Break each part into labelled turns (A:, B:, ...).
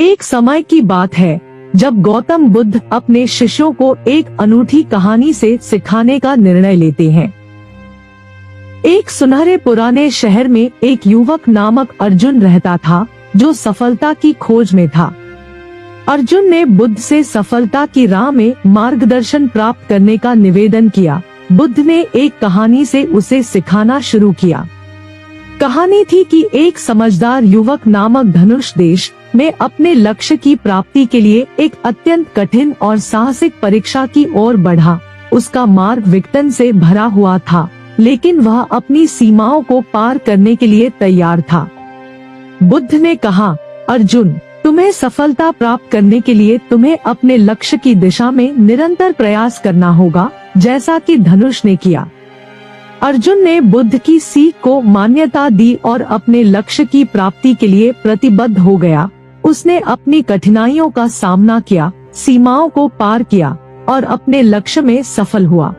A: एक समय की बात है जब गौतम बुद्ध अपने शिष्यों को एक अनूठी कहानी से सिखाने का निर्णय लेते हैं। एक सुनहरे पुराने शहर में एक युवक नामक अर्जुन रहता था जो सफलता की खोज में था। अर्जुन ने बुद्ध से सफलता की राह में मार्गदर्शन प्राप्त करने का निवेदन किया। बुद्ध ने एक कहानी से उसे सिखाना शुरू किया। कहानी थी कि एक समझदार युवक नामक धनुष देश में अपने लक्ष्य की प्राप्ति के लिए एक अत्यंत कठिन और साहसिक परीक्षा की ओर बढ़ा। उसका मार्ग विघटन से भरा हुआ था, लेकिन वह अपनी सीमाओं को पार करने के लिए तैयार था। बुद्ध ने कहा, अर्जुन, तुम्हें सफलता प्राप्त करने के लिए तुम्हें अपने लक्ष्य की दिशा में निरंतर प्रयास करना होगा, जैसा कि धनुष ने किया। अर्जुन ने बुद्ध की सीख को मान्यता दी और अपने लक्ष्य की प्राप्ति के लिए प्रतिबद्ध हो गया। उसने अपनी कठिनाइयों का सामना किया, सीमाओं को पार किया और अपने लक्ष्य में सफल हुआ।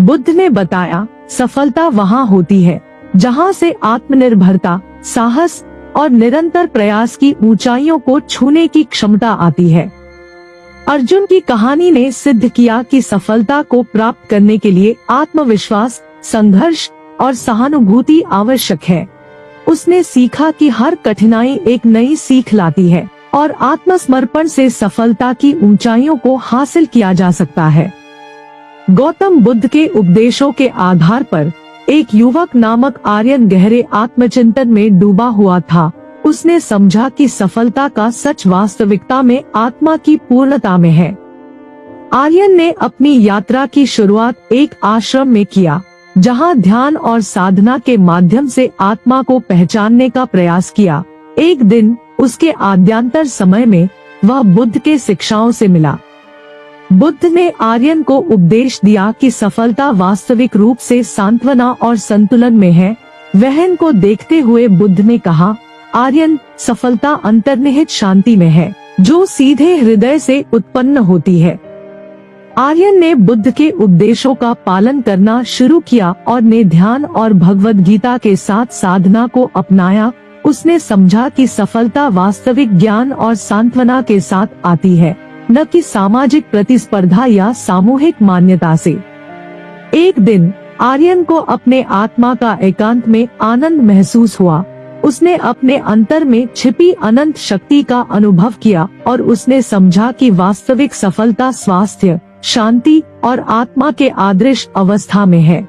A: बुद्ध ने बताया, सफलता वहाँ होती है जहाँ से आत्मनिर्भरता, साहस और निरंतर प्रयास की ऊंचाइयों को छूने की क्षमता आती है। अर्जुन की कहानी ने सिद्ध किया कि सफलता को प्राप्त करने के लिए आत्मविश्वास, संघर्ष और सहानुभूति आवश्यक है। उसने सीखा कि हर कठिनाई एक नई सीख लाती है और आत्मसमर्पण से सफलता की ऊंचाइयों को हासिल किया जा सकता है। गौतम बुद्ध के उपदेशों के आधार पर एक युवक नामक आर्यन गहरे आत्मचिंतन में डूबा हुआ था। उसने समझा कि सफलता का सच वास्तविकता में आत्मा की पूर्णता में है। आर्यन ने अपनी यात्रा की शुरुआत एक आश्रम में किया, जहां ध्यान और साधना के माध्यम से आत्मा को पहचानने का प्रयास किया। एक दिन उसके आद्यांतर समय में वह बुद्ध के शिक्षाओं से मिला। बुद्ध ने आर्यन को उपदेश दिया कि सफलता वास्तविक रूप से सांत्वना और संतुलन में है। वहन को देखते हुए बुद्ध ने कहा, आर्यन, सफलता अंतर्निहित शांति में है, जो सीधे हृदय से उत्पन्न होती है। आर्यन ने बुद्ध के उपदेशों का पालन करना शुरू किया और ने ध्यान और भगवद गीता के साथ साधना को अपनाया। उसने समझा कि सफलता वास्तविक ज्ञान और सांत्वना के साथ आती है, न कि सामाजिक प्रतिस्पर्धा या सामूहिक मान्यता से। एक दिन आर्यन को अपने आत्मा का एकांत में आनंद महसूस हुआ। उसने अपने अंतर में छिपी अनंत शक्ति का अनुभव किया और उसने समझा कि वास्तविक सफलता स्वास्थ्य, शांति और आत्मा के आदर्श अवस्था में है।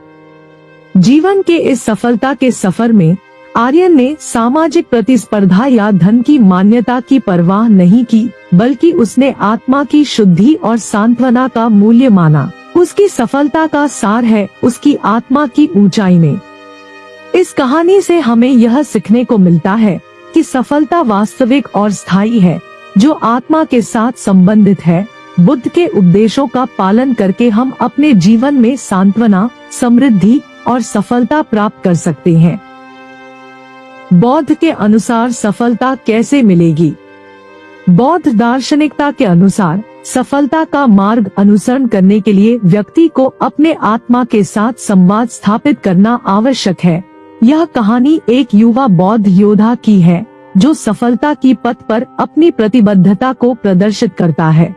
A: जीवन के इस सफलता के सफर में आर्यन ने सामाजिक प्रतिस्पर्धा या धन की मान्यता की परवाह नहीं की, बल्कि उसने आत्मा की शुद्धि और सांत्वना का मूल्य माना। उसकी सफलता का सार है उसकी आत्मा की ऊंचाई में। इस कहानी से हमें यह सीखने को मिलता है कि सफलता वास्तविक और स्थायी है, जो आत्मा के साथ संबंधित है। बुद्ध के उपदेशों का पालन करके हम अपने जीवन में सांत्वना, समृद्धि और सफलता प्राप्त कर सकते हैं। बौद्ध के अनुसार सफलता कैसे मिलेगी? बौद्ध दार्शनिकता के अनुसार सफलता का मार्ग अनुसरण करने के लिए व्यक्ति को अपने आत्मा के साथ संवाद स्थापित करना आवश्यक है। यह कहानी एक युवा बौद्ध योद्धा की है, जो सफलता की पथ पर अपनी प्रतिबद्धता को प्रदर्शित करता है।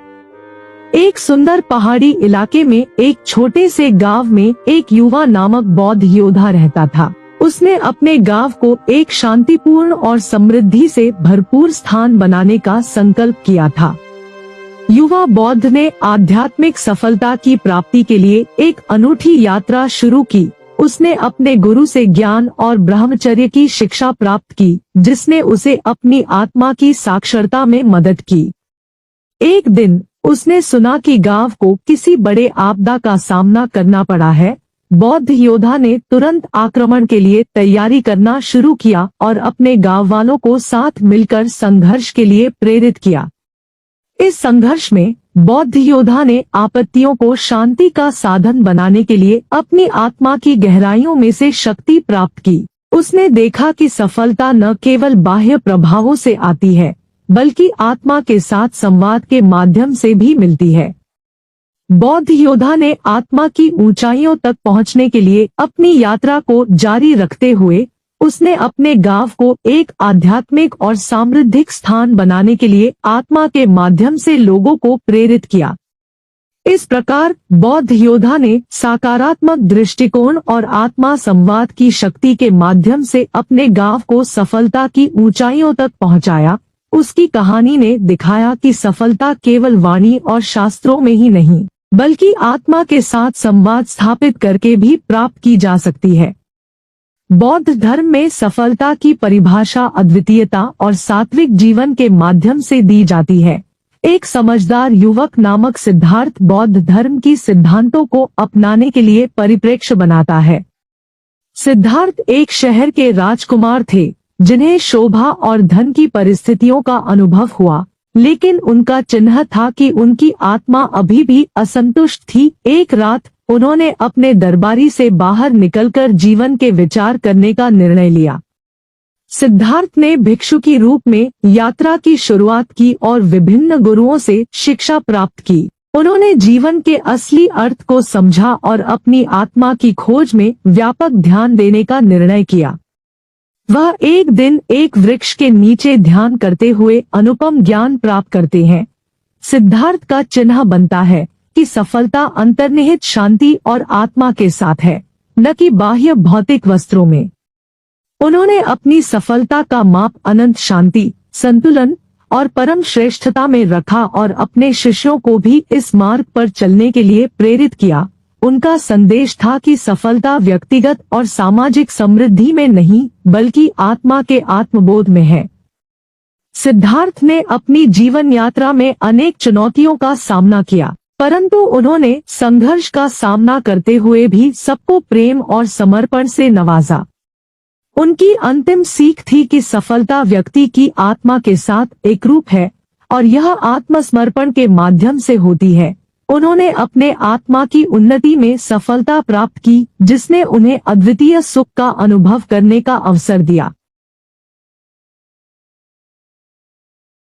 A: एक सुंदर पहाड़ी इलाके में एक छोटे से गांव में एक युवा नामक बौद्ध योद्धा रहता था। उसने अपने गांव को एक शांतिपूर्ण और समृद्धि से भरपूर स्थान बनाने का संकल्प किया था। युवा बौद्ध ने आध्यात्मिक सफलता की प्राप्ति के लिए एक अनूठी यात्रा शुरू की। उसने अपने गुरु से ज्ञान और ब्रह्मचर्य की शिक्षा प्राप्त की, जिसने उसे अपनी आत्मा की साक्षरता में मदद की। एक दिन उसने सुना कि गांव को किसी बड़े आपदा का सामना करना पड़ा है। बौद्ध योद्धा ने तुरंत आक्रमण के लिए तैयारी करना शुरू किया और अपने गांव वालों को साथ मिलकर संघर्ष के लिए प्रेरित किया। इस संघर्ष में बौद्ध योद्धा ने आपत्तियों को शांति का साधन बनाने के लिए अपनी आत्मा की गहराइयों में से शक्ति प्राप्त की। उसने देखा कि सफलता न केवल बाह्य प्रभावों से आती है, बल्कि आत्मा के साथ संवाद के माध्यम से भी मिलती है। बौद्ध योद्धा ने आत्मा की ऊंचाइयों तक पहुंचने के लिए अपनी यात्रा को जारी रखते हुए उसने अपने गांव को एक आध्यात्मिक और समृद्धिक स्थान बनाने के लिए आत्मा के माध्यम से लोगों को प्रेरित किया। इस प्रकार बौद्ध योद्धा ने सकारात्मक दृष्टिकोण और आत्मा संवाद की शक्ति के माध्यम से अपने गांव को सफलता की ऊंचाइयों तक पहुंचाया। उसकी कहानी ने दिखाया कि सफलता केवल वाणी और शास्त्रों में ही नहीं, बल्कि आत्मा के साथ संवाद स्थापित करके भी प्राप्त की जा सकती है। बौद्ध धर्म में सफलता की परिभाषा अद्वितीयता और सात्विक जीवन के माध्यम से दी जाती है। एक समझदार युवक नामक सिद्धार्थ बौद्ध धर्म की सिद्धांतों को अपनाने के लिए परिप्रेक्ष्य बनाता है। सिद्धार्थ एक शहर के राजकुमार थे जिन्हें शोभा और धन की परिस्थितियों का अनुभव हुआ, लेकिन उनका चिन्ह था कि उनकी आत्मा अभी भी असंतुष्ट थी। एक रात उन्होंने अपने दरबारी से बाहर निकलकर जीवन के विचार करने का निर्णय लिया। सिद्धार्थ ने भिक्षु की रूप में यात्रा की शुरुआत की और विभिन्न गुरुओं से शिक्षा प्राप्त की। उन्होंने जीवन के असली अर्थ को समझा और अपनी आत्मा की खोज में व्यापक ध्यान देने का निर्णय किया। वह एक दिन एक वृक्ष के नीचे ध्यान करते हुए अनुपम ज्ञान प्राप्त करते हैं। सिद्धार्थ का चिन्ह बनता है कि सफलता अंतर्निहित शांति और आत्मा के साथ है, न कि बाह्य भौतिक वस्त्रों में। उन्होंने अपनी सफलता का माप अनंत शांति, संतुलन और परम श्रेष्ठता में रखा और अपने शिष्यों को भी इस मार्ग पर चलने के लिए प्रेरित किया। उनका संदेश था कि सफलता व्यक्तिगत और सामाजिक समृद्धि में नहीं, बल्कि आत्मा के आत्मबोध में है। सिद्धार्थ ने अपनी जीवन यात्रा में अनेक चुनौतियों का सामना किया, परंतु उन्होंने संघर्ष का सामना करते हुए भी सबको प्रेम और समर्पण से नवाजा। उनकी अंतिम सीख थी कि सफलता व्यक्ति की आत्मा के साथ एकरूप है और यह आत्मसमर्पण के माध्यम से होती है। उन्होंने अपने आत्मा की उन्नति में सफलता प्राप्त की, जिसने उन्हें अद्वितीय सुख का अनुभव करने का अवसर दिया।